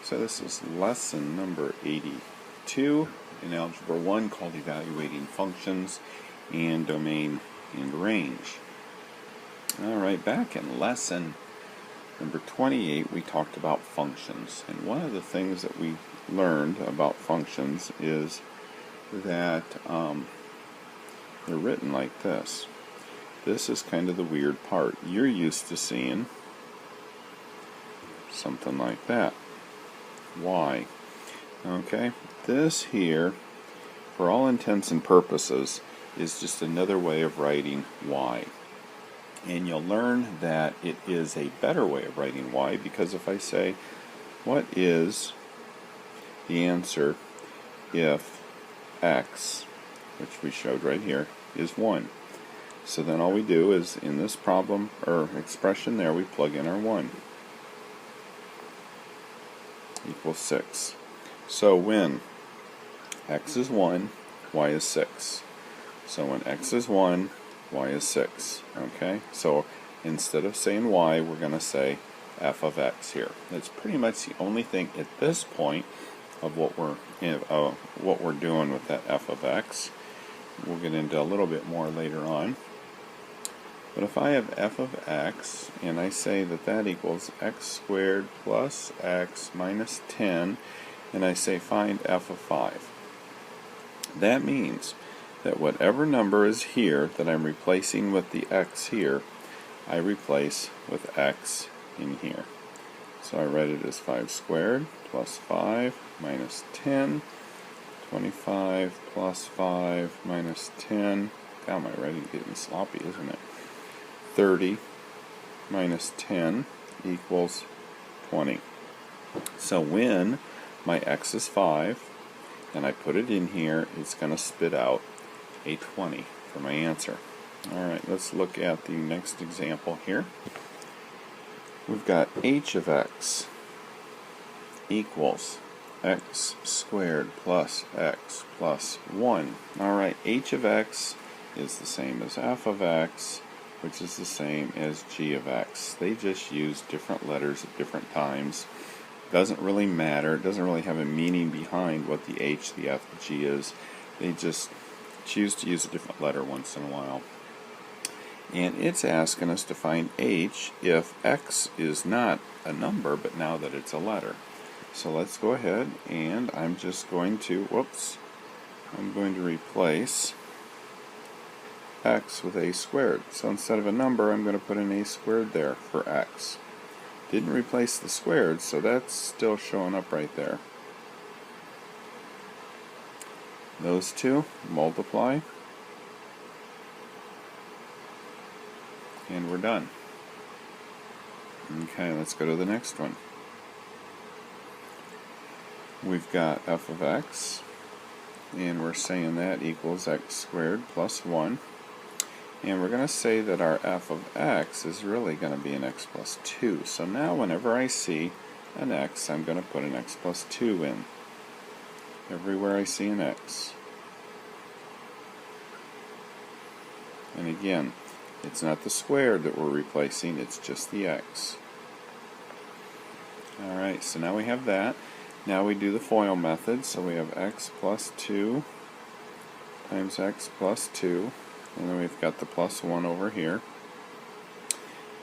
So this is lesson number 82 in Algebra 1 called Evaluating Functions and Domain and Range. Alright, back in lesson number 28 we talked about functions, and one of the things that we learned about functions is that they're written like this. This is kind of the weird part. You're used to seeing something like that. Y. Okay, this here, for all intents and purposes, is just another way of writing y. And you'll learn that it is a better way of writing y, because if I say, what is the answer if x, which we showed right here, is 1? So then all we do is, in this problem, or expression there, we plug in our 1. Equals 6. So when x is 1, y is 6. So when x is 1, y is 6. Okay? So instead of saying y, we're going to say f of x here. That's pretty much the only thing at this point of what we're doing with that f of x. We'll get into a little bit more later on. But if I have f of x, and I say that that equals x squared plus x minus 10, and I say find f of 5, that means that whatever number is here that I'm replacing with the x here, I replace with x in here. So I write it as 5 squared plus 5 minus 10, 25 plus 5 minus 10. God, my writing's getting sloppy, isn't it? 30 minus 10 equals 20. So when my x is 5 and I put it in here, it's going to spit out a 20 for my answer. Alright, let's look at the next example here. We've got h of x equals x squared plus x plus 1. Alright, h of x is the same as f of x, which is the same as g of x. They just use different letters at different times. Doesn't really matter. It doesn't really have a meaning behind what the h, the f, the g is. They just choose to use a different letter once in a while. And it's asking us to find h if x is not a number, but now that it's a letter. So let's go ahead, and I'm just going to, I'm going to replace x with a squared. So instead of a number, I'm going to put an a squared there for x. Didn't replace the squared, so that's still showing up right there. Those two multiply, and we're done. Okay, let's go to the next one. We've got f of x, and we're saying that equals x squared plus 1. And we're going to say that our f of x is really going to be an x plus 2. So now whenever I see an x, I'm going to put an x plus 2 in. Everywhere I see an x. And again, it's not the squared that we're replacing, it's just the x. Alright, so now we have that. Now we do the FOIL method, so we have x plus 2 times x plus 2. And then we've got the plus 1 over here.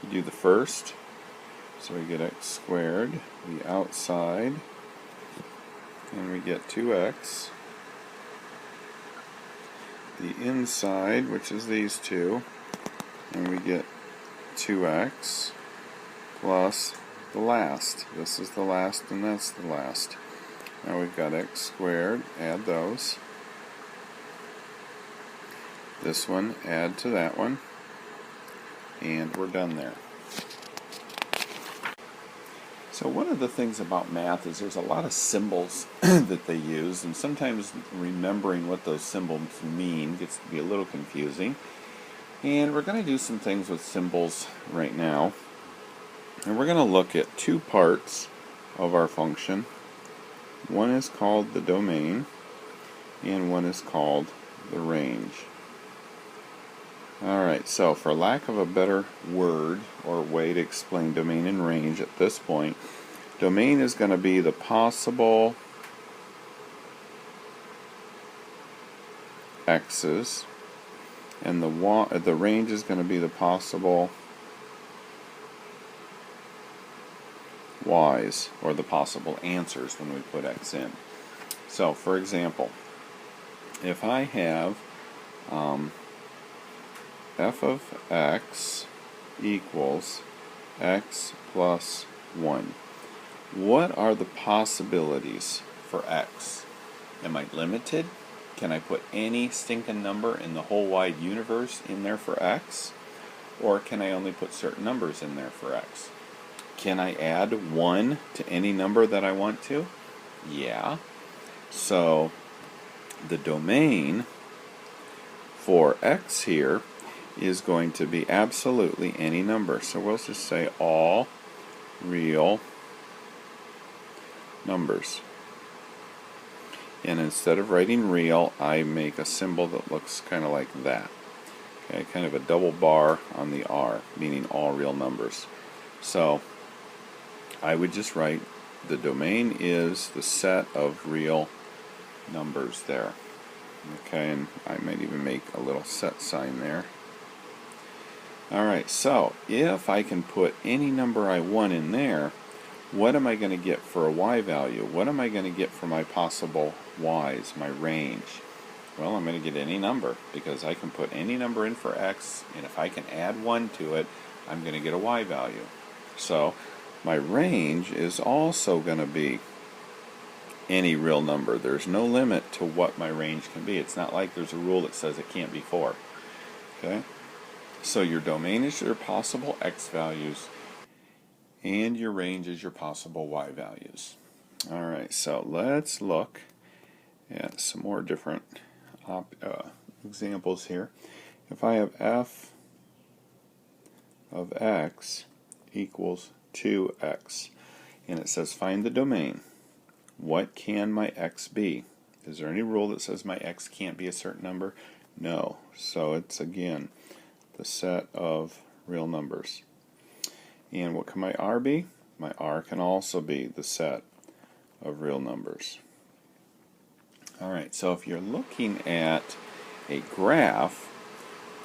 You do the first, so we get x squared, the outside, and we get 2x. The inside, which is these two, and we get 2x plus the last. This is the last, and that's the last. Now we've got x squared, add those. This one, add to that one, and we're done there. So one of the things about math is there's a lot of symbols that they use, and sometimes remembering what those symbols mean gets to be a little confusing. And we're going to do some things with symbols right now. And we're going to look at two parts of our function. One is called the domain, and one is called the range. Alright, so for lack of a better word or way to explain domain and range at this point, Domain is going to be the possible x's, and the range is going to be the possible y's, or the possible answers when we put x in. So, for example, if I have f of x equals x plus 1, what are the possibilities for x? Am I limited? Can I put any stinking number in the whole wide universe in there for x? Or can I only put certain numbers in there for x? Can I add 1 to any number that I want to? Yeah. So the domain for x here is going to be absolutely any number. So we'll just say all real numbers. And instead of writing real, I make a symbol that looks kind of like that. Okay, kind of a double bar on the R, meaning all real numbers. So I would just write the domain is the set of real numbers there. Okay, and I might even make a little set sign there. Alright, so if I can put any number I want in there, what am I going to get for a y value? What am I going to get for my possible y's, my range? Well, I'm going to get any number, because I can put any number in for x, and if I can add 1 to it, I'm going to get a y value. So my range is also going to be any real number. There's no limit to what my range can be. It's not like there's a rule that says it can't be 4. Okay? So your domain is your possible x values, and your range is your possible y values. Alright, so let's look at some more different examples here. If I have f of x equals 2x, and it says find the domain, what can my x be? Is there any rule that says my x can't be a certain number? No. So it's, again, the set of real numbers. And what can my r be? My r can also be the set of real numbers. Alright, so if you're looking at a graph,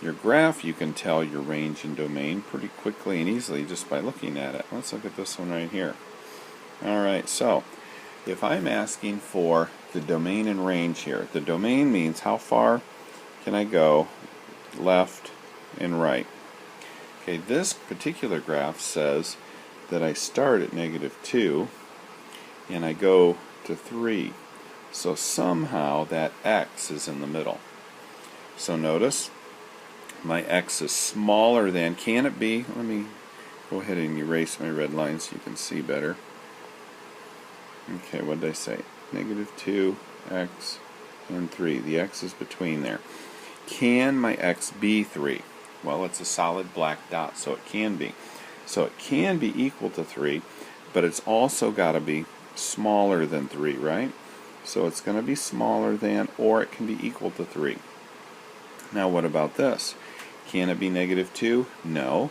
your graph, you can tell your range and domain pretty quickly and easily just by looking at it. Let's look at this one right here. Alright, so if I'm asking for the domain and range here, the domain means how far can I go left and right. Okay, this particular graph says that I start at -2 and I go to 3. So somehow that x is in the middle. So notice my x is smaller than, can it be? Let me go ahead and erase my red line so you can see better. Okay, what did I say? -2, x, and 3. The x is between there. Can my x be 3? Well, it's a solid black dot, so it can be. So it can be equal to 3, but it's also got to be smaller than 3, right? So it's going to be smaller than, or it can be equal to 3. Now what about this? Can it be -2? No.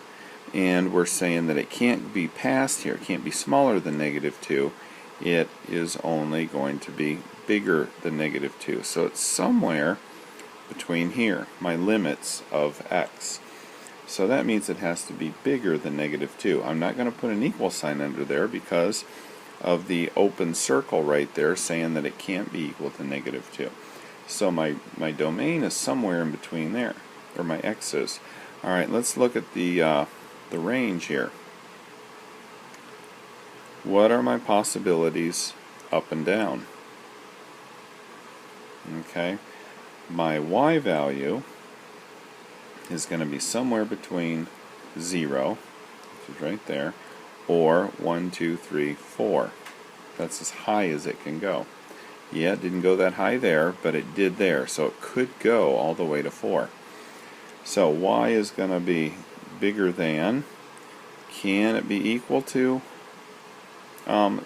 And we're saying that it can't be past here. It can't be smaller than -2. It is only going to be bigger than -2. So it's somewhere between here, my limits of x. So that means it has to be bigger than -2. I'm not going to put an equal sign under there because of the open circle right there saying that it can't be equal to -2. So my domain is somewhere in between there, or my x is. Alright, let's look at the range here. What are my possibilities up and down? Okay, my y value is going to be somewhere between 0, which is right there, or 1, 2, 3, 4. That's as high as it can go. Yeah, it didn't go that high there, but it did there, so it could go all the way to 4. So y is going to be bigger than, can it be equal to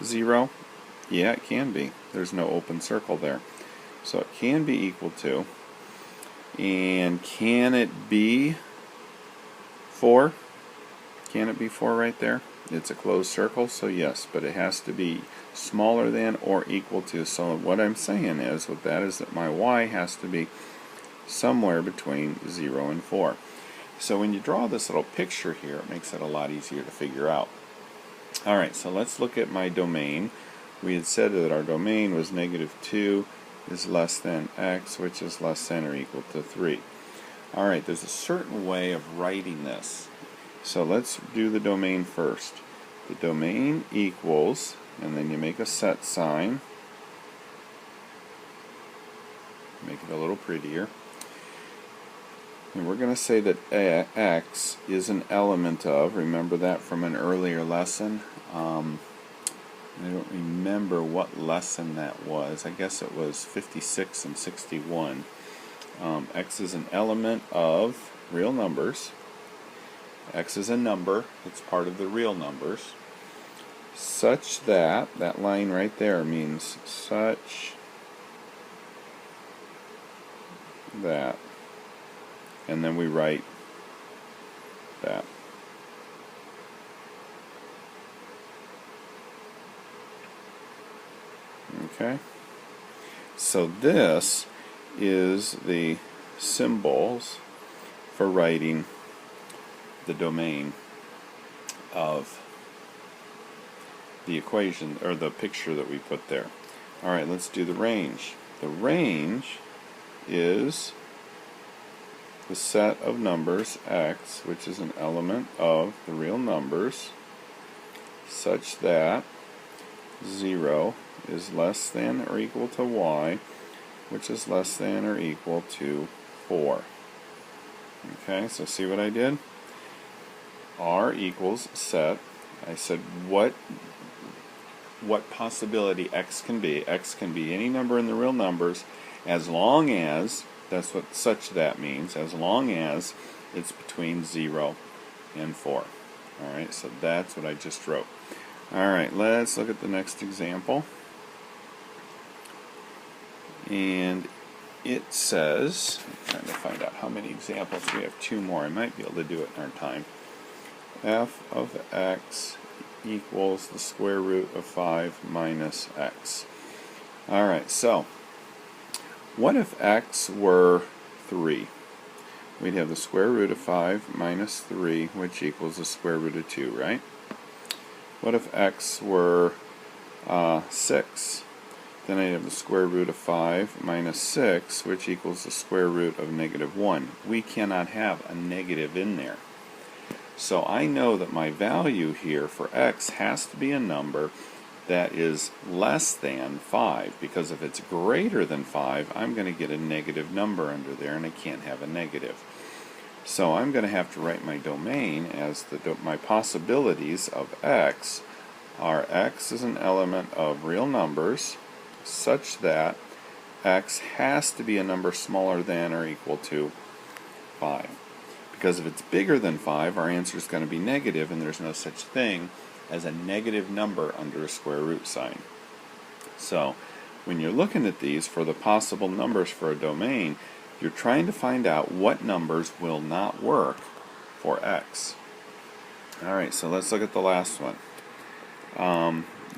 0? Yeah, it can be. There's no open circle there. So it can be equal to, and can it be 4? Can it be 4 right there? It's a closed circle, so yes, but it has to be smaller than or equal to. So what I'm saying is, with that, is that my y has to be somewhere between 0 and 4. So when you draw this little picture here, it makes it a lot easier to figure out. Alright, so let's look at my domain. We had said that our domain was -2 is less than x, which is less than or equal to 3. Alright, there's a certain way of writing this. So let's do the domain first. The domain equals, and then you make a set sign. Make it a little prettier. And we're going to say that x is an element of, remember that from an earlier lesson. I don't remember what lesson that was. I guess it was 56 and 61. X is an element of real numbers. X is a number. It's part of the real numbers. Such that, that line right there means such that. And then we write that. Okay? So this is the symbols for writing the domain of the equation, or the picture that we put there. Alright, let's do the range. The range is the set of numbers x, which is an element of the real numbers, such that 0 is less than or equal to y, which is less than or equal to 4. Okay, so see what I did? R equals set. I said what possibility x can be. X can be any number in the real numbers, as long as, that's what such that means, as long as it's between 0 and 4. Alright, so that's what I just wrote. Alright, let's look at the next example. And it says, I'm trying to find out how many examples. We have 2 more. I might be able to do it in our time. F of x equals the square root of 5 minus x. Alright, so what if x were 3? We'd have the square root of 5 minus 3, which equals the square root of 2, right? What if x were 6? Then I'd have the square root of 5 minus 6, which equals the square root of -1. We cannot have a negative in there. So I know that my value here for x has to be a number that is less than 5, because if it's greater than 5, I'm going to get a negative number under there, and I can't have a negative. So I'm going to have to write my domain as my possibilities of x are x is an element of real numbers, such that x has to be a number smaller than or equal to 5. Because if it's bigger than 5, our answer is going to be negative, and there's no such thing as a negative number under a square root sign. So when you're looking at these for the possible numbers for a domain, you're trying to find out what numbers will not work for x. Alright, so let's look at the last one.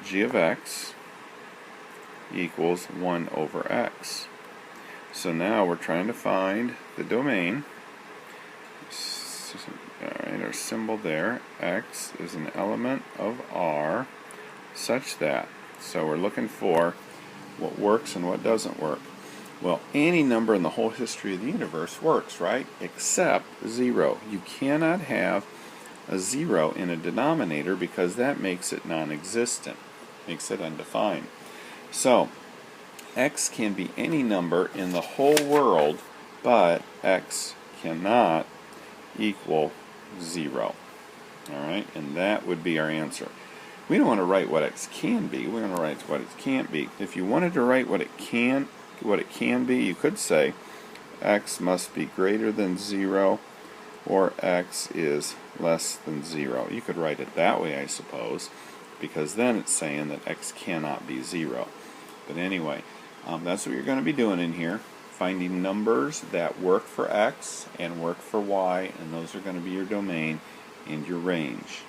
G of x equals 1 over x. So now we're trying to find the domain. Alright, our symbol there, x is an element of R, such that. So we're looking for what works and what doesn't work. Well, any number in the whole history of the universe works, right? Except 0. You cannot have a 0 in a denominator, because that makes it non-existent, makes it undefined. So x can be any number in the whole world, but x cannot equal 0. Alright, and that would be our answer. We don't want to write what x can be, we want to write what it can't be. If you wanted to write what it can be, you could say x must be greater than 0, or x is less than 0. You could write it that way, I suppose, because then it's saying that x cannot be 0. But anyway, that's what you're going to be doing in here. Finding numbers that work for x and work for y, and those are going to be your domain and your range.